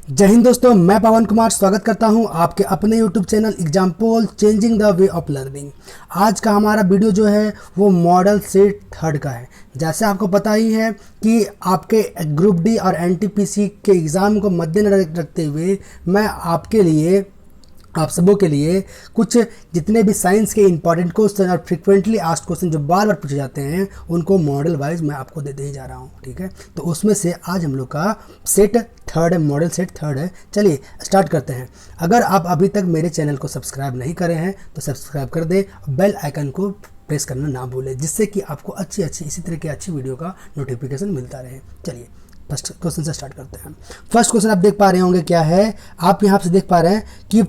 जय हिंद दोस्तों, मैं पवन कुमार स्वागत करता हूं आपके अपने YouTube channel example changing the way of learning. आज का हमारा वीडियो जो है वो मॉडल सेट थर्ड का है। जैसे आपको पता ही है कि आपके ग्रुप डी और एनटीपीसी के एग्ज़ाम को मद्देनजर रखते हुए मैं आपके लिए आप सबों के लिए कुछ जितने भी साइंस के इंपॉर्टेंट क्वेश्चन और फ्रिक्वेंटली आस्क्ड क्वेश्चन जो बार बार पूछे जाते हैं उनको मॉडल वाइज मैं आपको देते ही जा रहा हूँ। ठीक है, तो उसमें से आज हम लोग का सेट थर्ड है, मॉडल सेट थर्ड है। चलिए स्टार्ट करते हैं। अगर आप अभी तक मेरे चैनल को सब्सक्राइब नहीं करे हैं तो सब्सक्राइब कर दे, बेल आइकन को प्रेस करना ना भूलें, जिससे कि आपको अच्छी इसी तरह की अच्छी वीडियो का नोटिफिकेशन मिलता रहे। चलिए फर्स्ट क्वेश्चन से स्टार्ट करते हैं। फर्स्ट क्वेश्चन आप देख पा रहे होंगे क्या है, आप यहाँ से देख पा रहे हैं कि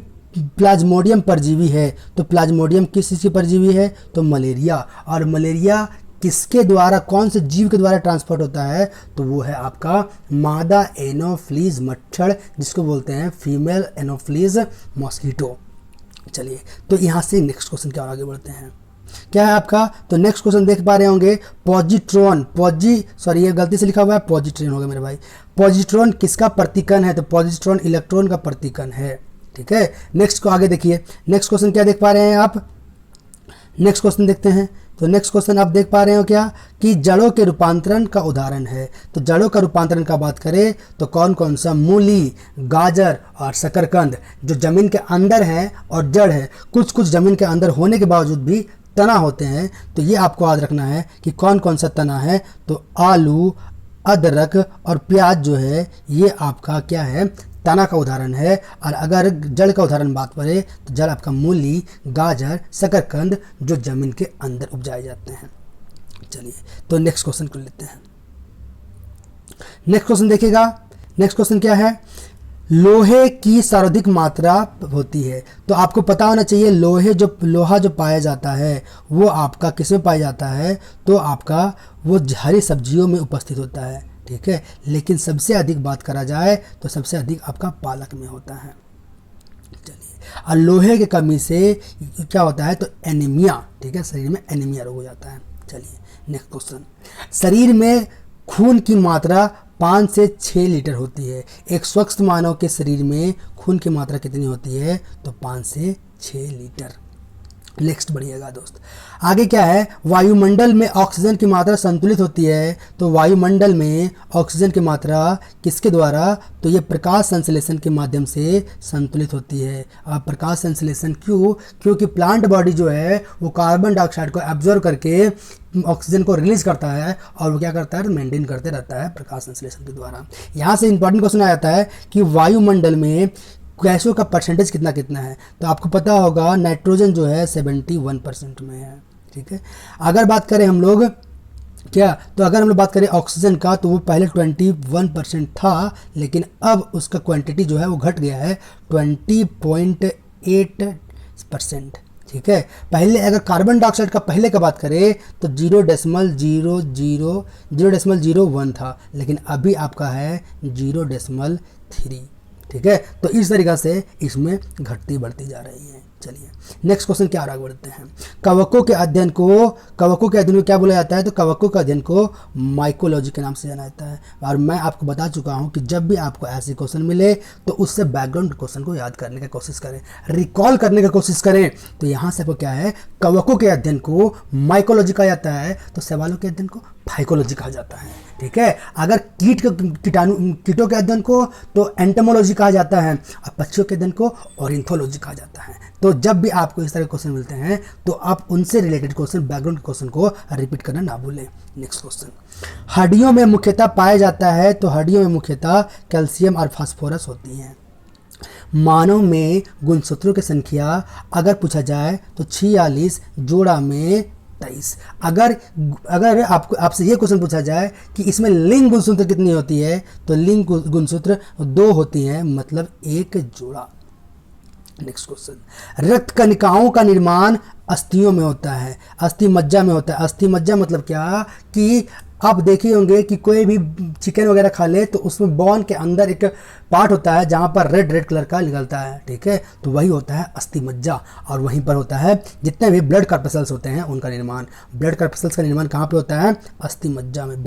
प्लाज्मोडियम परजीवी है। तो प्लाज्मोडियम किस चीज़ की परजीवी है? तो मलेरिया। और मलेरिया किसके द्वारा, कौन से जीव के द्वारा ट्रांसपोर्ट होता है? तो वो है आपका मादा एनोफ्लीज मच्छर, जिसको बोलते हैं फीमेल एनोफ्लीज मॉस्किटो। चलिए तो यहाँ से नेक्स्ट क्वेश्चन की ओर आगे बढ़ते हैं। क्या है आपका? तो नेक्स्ट क्वेश्चन देख पा रहे होंगे पॉजिट्रॉन, ये गलती से लिखा हुआ है पॉजिट्रॉन होगा मेरे भाई। पॉजिट्रॉन किसका प्रतीकन है? तो पॉजिट्रॉन इलेक्ट्रॉन का प्रतीकन है। ठीक है, नेक्स्ट को आगे देखिए। नेक्स्ट क्वेश्चन क्या देख पा रहे हैं आप? नेक्स्ट क्वेश्चन देखते हैं। तो नेक्स्ट क्वेश्चन आप देख पा रहे हो क्या कि जड़ों के रूपांतरण का उदाहरण है। तो जड़ों का रूपांतरण का बात करें तो कौन कौन सा? मूली, गाजर और शकरकंद जो जमीन के अंदर है और जड़ है। कुछ जमीन के अंदर होने के बावजूद भी तना होते हैं। तो ये आपको याद रखना है कि कौन कौन सा तना है। तो आलू, अदरक और प्याज जो है ये आपका क्या है? तना का उदाहरण है। और अगर जड़ का उदाहरण बात करें तो जड़ आपका मूली, गाजर, शकरकंद जो जमीन के अंदर उपजाए जाते हैं। चलिए तो नेक्स्ट क्वेश्चन को लेते हैं। नेक्स्ट क्वेश्चन देखिएगा। नेक्स्ट क्वेश्चन क्या है? लोहे की सर्वाधिक मात्रा होती है। तो आपको पता होना चाहिए लोहा जो पाया जाता है वो आपका किस में पाया जाता है? तो आपका वो हरी सब्जियों में उपस्थित होता है। ठीक है, लेकिन सबसे अधिक बात करा जाए तो सबसे अधिक आपका पालक में होता है। चलिए, और लोहे की कमी से क्या होता है? तो एनीमिया। ठीक है, शरीर में एनीमिया रोग हो जाता है। चलिए नेक्स्ट क्वेश्चन। शरीर में खून की मात्रा 5 से 6 लीटर होती है। एक स्वस्थ मानव के शरीर में खून की मात्रा कितनी होती है? तो 5 से 6 लीटर। नेक्स्ट बढ़िएगा दोस्त। आगे क्या है? वायुमंडल में ऑक्सीजन की मात्रा संतुलित होती है। तो वायुमंडल में ऑक्सीजन की मात्रा किसके द्वारा? तो ये प्रकाश संश्लेषण के माध्यम से संतुलित होती है। अब प्रकाश संश्लेषण क्यों? क्योंकि प्लांट बॉडी जो है वो कार्बन डाइऑक्साइड को एब्जॉर्ब करके ऑक्सीजन को रिलीज करता है और वो क्या करता है? मेंटेन करते रहता है प्रकाश संश्लेषण के द्वारा। यहाँ से इंपॉर्टेंट क्वेश्चन आ जाता है कि वायुमंडल में गैसों का परसेंटेज कितना है? तो आपको पता होगा नाइट्रोजन जो है 71% में है। ठीक है, अगर बात करें हम लोग अगर हम लोग बात करें ऑक्सीजन का तो वो पहले 21% था, लेकिन अब उसका क्वांटिटी जो है वो घट गया है 20.8%। ठीक है, पहले अगर कार्बन डाइऑक्साइड का पहले का बात करें तो 0.001 था, लेकिन अभी आपका है 0.3। ठीक है, तो इस तरीक़ा से इसमें घटती बढ़ती जा रही है। चलिए नेक्स्ट क्वेश्चन क्या आगे बढ़ते हैं। कवकों के अध्ययन को क्या बोला जाता है? तो कवकों के अध्ययन को माइकोलॉजी के नाम से जाना जाता है। और मैं आपको बता चुका हूं कि जब भी आपको ऐसे क्वेश्चन मिले तो उससे बैकग्राउंड क्वेश्चन को याद करने की कोशिश करें, रिकॉल करने की कोशिश करें। तो यहाँ से आपको क्या है? कवकों के अध्ययन को माइकोलॉजी कहा जाता है, तो सवालों के अध्ययन को फाइकोलॉजी कहा जाता है। ठीक है, अगर कीटों के अध्ययन को तो एंटोमोलॉजी कहा जाता है और पक्षियों के अध्ययन को ऑर्निथोलॉजी कहा जाता है। तो जब भी आपको इस तरह के क्वेश्चन मिलते हैं तो आप उनसे रिलेटेड क्वेश्चन, बैकग्राउंड क्वेश्चन को रिपीट करना ना भूलें। Next question. हड्डियों में मुख्यतः पाया जाता है। तो हड्डियों में मुख्यतः कैल्शियम और फास्फोरस होती हैं। मानव में गुणसूत्रों की संख्या अगर पूछा जाए तो 46, जोड़ा में 23। अगर आपसे ये क्वेश्चन पूछा जाए कि इसमें लिंग गुणसूत्र कितनी होती है? तो लिंग गुणसूत्र 2 होती हैं, मतलब 1 जोड़ा। Next question. रक्त कणिकाओं का निर्माण अस्थियों में होता है, अस्थि मज्जा में होता है। अस्थि मज्जा मतलब क्या कि आप देखे होंगे कि कोई भी चिकन वगैरह खा ले तो उसमें बोन के अंदर एक पार्ट होता है जहाँ पर रेड कलर का निकलता है। ठीक है, तो वही होता है अस्थि मज्जा। और वहीं पर होता है जितने भी ब्लड कार्पसल्स होते हैं उनका निर्माण। ब्लड कार्पसल्स का निर्माण कहाँ पे होता है? अस्थि मज्जा में,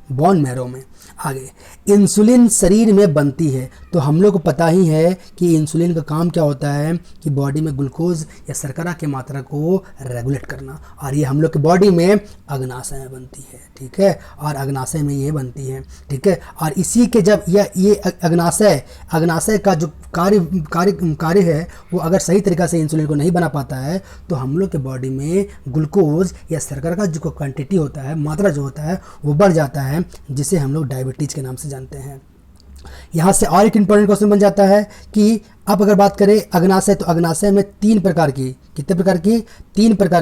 बोन मैरो में। आगे, इंसुलिन शरीर में बनती है, तो हम लोग को पता ही है कि इंसुलिन का काम क्या होता है कि बॉडी में ग्लूकोज या शर्करा की मात्रा को रेगुलेट करना, और ये हम लोग की बॉडी में अग्नाशय में बनती है, ठीक है, और अग्नाशय में ये बनती है, ठीक है। और इसी के जब ये अग्नाशय का जो कार्य है वो अगर सही तरीक़ा से इंसुलिन को नहीं बना पाता है तो हम लोग के बॉडी में ग्लूकोज या शर्करा का जो क्वांटिटी होता है, मात्रा जो होता है वो बढ़ जाता है, जिसे हम लोग डायबिटीज़ के नाम से जानते हैं। यहाँ से और एक इंपॉर्टेंट क्वेश्चन बन जाता है कि अब अगर बात करें अग्नाशय, तो अग्नाशय में तीन प्रकार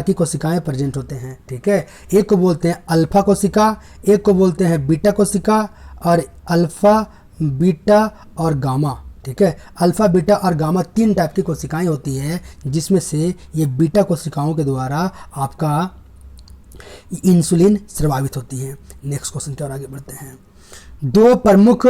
की कोशिकाएं प्रेजेंट होते हैं, ठीक है। एक को बोलते हैं अल्फा कोशिका, एक को बोलते हैं बीटा कोशिका, और अल्फा, बीटा और गामा, ठीक है। अल्फा, बीटा और गामा तीन टाइप की कोशिकाएं होती हैं, जिसमें से ये बीटा कोशिकाओं के द्वारा आपका इंसुलिन स्रावित होती है। नेक्स्ट क्वेश्चन की ओर आगे बढ़ते हैं। दो प्रमुख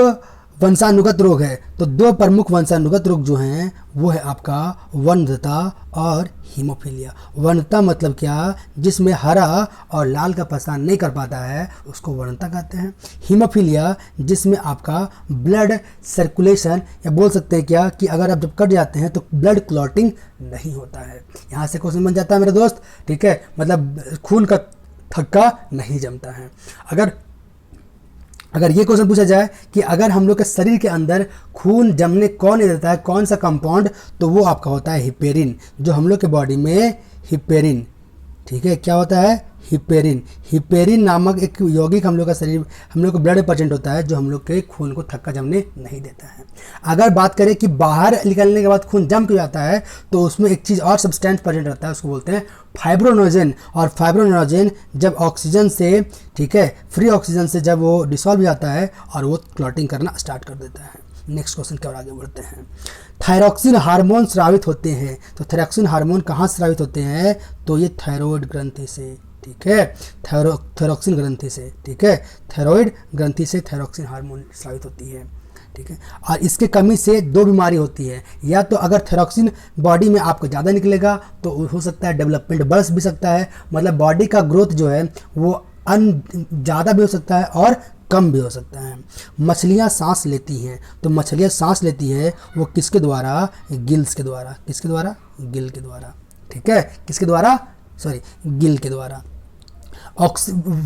वंशानुगत रोग है, तो दो प्रमुख वंशानुगत रोग जो हैं वो है आपका वंध्यता और हीमोफीलिया। वंध्यता मतलब क्या, जिसमें हरा और लाल का पहचान नहीं कर पाता है उसको वंध्यता कहते हैं। हीमोफीलिया जिसमें आपका ब्लड सर्कुलेशन, या बोल सकते हैं क्या कि अगर आप जब कट जाते हैं तो ब्लड क्लॉटिंग नहीं होता है। यहाँ से क्वेश्चन बन जाता है मेरे दोस्त, ठीक है, मतलब खून का थक्का नहीं जमता है। अगर ये क्वेश्चन पूछा जाए कि अगर हम लोग के शरीर के अंदर खून जमने कौन देता है, कौन सा कंपाउंड, तो वो आपका होता है हिपेरिन, जो हम लोग के बॉडी में हिपेरिन, ठीक है, क्या होता है, हिपेरिन नामक एक यौगिक हम लोग का ब्लड में प्रेजेंट होता है, जो हम लोग के खून को थक्का जमने नहीं देता है। अगर बात करें कि बाहर निकलने के बाद खून जम क्यों जाता है, तो उसमें एक चीज़ और सब्सटेंस प्रेजेंट रहता है, उसको बोलते हैं फाइब्रोनोजेन। और फाइब्रोनोजेन जब ऑक्सीजन से, ठीक है, फ्री ऑक्सीजन से जब वो डिसॉल्व हो जाता है और वो क्लॉटिंग करना स्टार्ट कर देता है। नेक्स्ट क्वेश्चन की ओर आगे बढ़ते हैं। थायरॉक्सिन हार्मोन स्रावित होते हैं, तो थायरॉक्सिन हार्मोन कहाँ स्रावित होते हैं, तो ये थायराइड ग्रंथि से, ठीक है, थायरॉक्सिन ग्रंथि से, ठीक है, थायराइड ग्रंथि से थायरॉक्सिन हार्मोन स्रावित होती है, ठीक है। और इसके कमी से दो बीमारी होती है, या तो अगर थायरॉक्सिन बॉडी में आपको ज़्यादा निकलेगा तो हो सकता है डेवलपमेंट बढ़ भी सकता है, मतलब बॉडी का ग्रोथ जो है वो ज़्यादा भी हो सकता है और कम भी हो सकता है। मछलियाँ सांस लेती हैं, तो मछलियाँ सांस लेती है वो किसके द्वारा, गिल्स के द्वारा, किसके द्वारा, गिल के द्वारा, ठीक है, किसके द्वारा, गिल के द्वारा।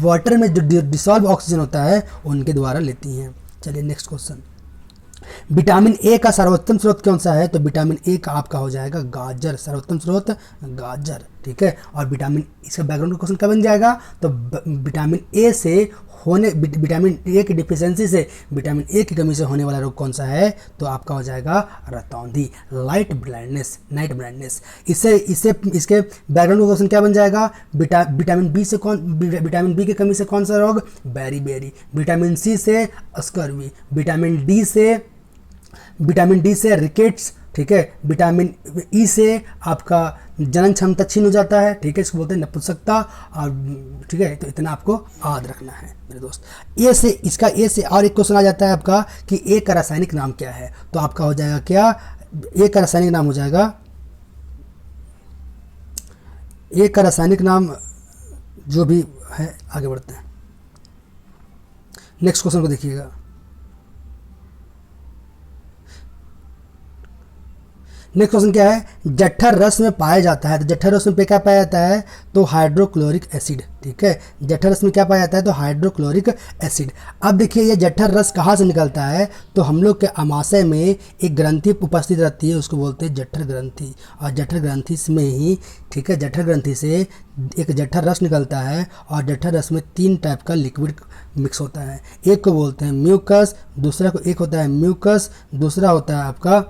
वाटर में जो डिसॉल्व ऑक्सीजन होता है उनके द्वारा लेती हैं। चलिए नेक्स्ट क्वेश्चन। विटामिन ए का सर्वोत्तम स्रोत कौन सा है, तो विटामिन ए का आपका हो जाएगा गाजर, सर्वोत्तम स्रोत गाजर, ठीक है। और विटामिन, इसका बैकग्राउंड का क्वेश्चन क्या बन जाएगा, तो विटामिन ए की डिफिशियंसी से, विटामिन ए की कमी से होने वाला रोग कौन सा है, तो आपका हो जाएगा रतौंधी, नाइट ब्लाइंडनेस। इसके बैकग्राउंड का क्वेश्चन क्या बन जाएगा, विटामिन बी की कमी से कौन सा रोग, बेरी। विटामिन सी से स्कर्वी, विटामिन डी से रिकेट्स, ठीक है, विटामिन ई से आपका जनन क्षमता छीन हो जाता है, ठीक है, इसको बोलते हैं नपुंसकता, और ठीक है, तो इतना आपको याद रखना है मेरे दोस्त। ए से और एक क्वेश्चन आ जाता है आपका कि ए का रासायनिक नाम क्या है, तो आपका हो जाएगा क्या, ए का रासायनिक नाम हो जाएगा, ए का रासायनिक नाम जो भी है, आगे बढ़ते हैं। नेक्स्ट क्वेश्चन को देखिएगा। नेक्स्ट क्वेश्चन क्या है, जठर रस में पाया जाता है, तो जठर रस में क्या पाया जाता है, तो हाइड्रोक्लोरिक एसिड, ठीक है, जठर रस में क्या पाया जाता है, तो हाइड्रोक्लोरिक एसिड। अब देखिए ये जठर रस कहाँ से निकलता है, तो हम लोग के आमाशय में एक ग्रंथि उपस्थित रहती है, उसको बोलते हैं जठर ग्रंथि, और जठर ग्रंथि में ही, ठीक है, जठर ग्रंथि से एक जठर रस निकलता है, और जठर रस में तीन टाइप का लिक्विड मिक्स होता है, एक को बोलते हैं म्यूकस, एक होता है म्यूकस, दूसरा होता है आपका,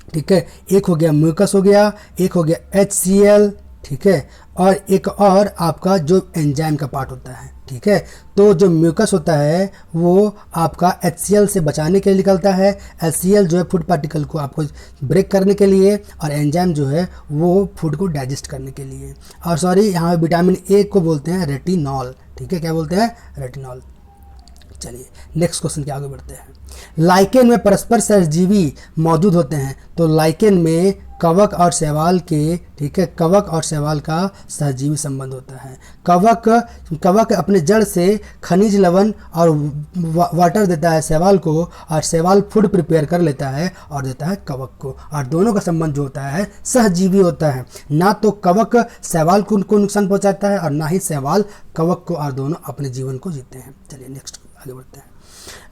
ठीक है, एक हो गया म्यूकस हो गया, एक हो गया HCl, ठीक है, और एक और आपका जो एंजाइम का पार्ट होता है, ठीक है। तो जो म्यूकस होता है वो आपका HCl से बचाने के लिए निकलता है, HCl जो है फूड पार्टिकल को आपको ब्रेक करने के लिए, और एंजाइम जो है वो फूड को डाइजेस्ट करने के लिए। और यहाँ विटामिन ए को बोलते हैं रेटिनॉल, ठीक है, क्या बोलते हैं, रेटिनॉल। चलिए नेक्स्ट क्वेश्चन के आगे बढ़ते हैं। लाइकेन में परस्पर सहजीवी मौजूद होते हैं, तो लाइकेन में कवक और शैवाल के, ठीक है, कवक और शैवाल का सहजीवी संबंध होता है। कवक अपने जड़ से खनिज लवण और वाटर देता है शैवाल को, और शैवाल फूड प्रिपेयर कर लेता है और देता है कवक को, और दोनों का संबंध जो होता है सहजीवी होता है। ना तो कवक शैवाल को नुकसान पहुंचाता है और ना ही शैवाल कवक को, और दोनों अपने जीवन को जीते हैं। चलिए नेक्स्ट आगे बढ़ते हैं।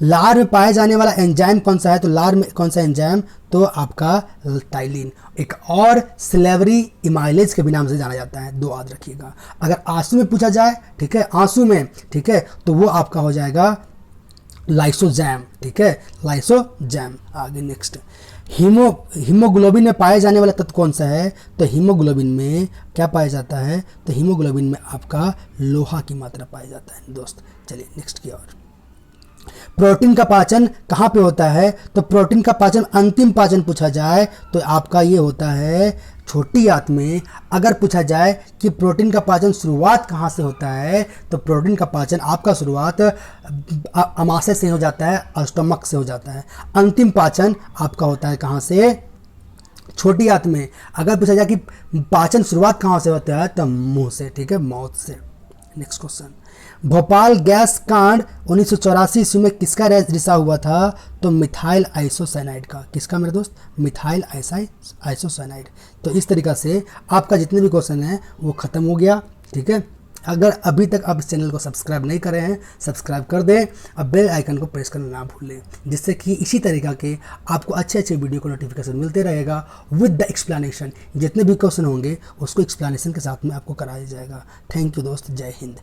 लार में पाया जाने वाला एंजाइम कौन सा है, तो लार में कौन सा एंजाइम, तो आपका टाइलिन, एक और सिलेवरी इमाइलेज के भी नाम से जाना जाता है, दो याद रखिएगा। अगर आंसू में पूछा जाए, ठीक है, आंसू में, ठीक है, तो वो आपका हो जाएगा लाइसोजैम, ठीक है, लाइसोजैम। आगे नेक्स्ट, हीमोग्लोबिन में पाए जाने वाला तत्व कौन सा है, तो हीमोग्लोबिन में क्या पाया जाता है, तो हीमोग्लोबिन में आपका लोहा की मात्रा पाया जाता है दोस्त। चलिए नेक्स्ट की ओर। प्रोटीन का पाचन कहाँ पे होता है, तो प्रोटीन का पाचन, अंतिम पाचन पूछा जाए तो आपका ये होता है छोटी आंत में। अगर पूछा जाए कि प्रोटीन का पाचन शुरुआत कहाँ से होता है, तो प्रोटीन का पाचन आपका शुरुआत अमाशय से हो जाता है और स्टमक से हो जाता है। अंतिम पाचन आपका होता है कहाँ से, छोटी आंत में। अगर पूछा जाए कि पाचन शुरुआत कहाँ से होता है, तो मुंह से, ठीक है, माउथ से। नेक्स्ट क्वेश्चन, भोपाल गैस कांड 1984 ईस्वी में किसका रिसा हुआ था, तो मिथाइल आइसोसाइनाइड का। किसका मेरे दोस्त, मिथाइल आइसोसाइनाइड। तो इस तरीक़ा से आपका जितने भी क्वेश्चन है वो ख़त्म हो गया, ठीक है। अगर अभी तक आप इस चैनल को सब्सक्राइब नहीं करे हैं, सब्सक्राइब कर दें, अब बेल आइकन को प्रेस करना ना भूलें, जिससे कि इसी तरीक़ा के आपको अच्छे अच्छे वीडियो को नोटिफिकेशन मिलते रहेगा विद द एक्सप्लेनेशन। जितने भी क्वेश्चन होंगे उसको एक्सप्लेनेशन के साथ में आपको कराया जाएगा। थैंक यू दोस्त, जय हिंद।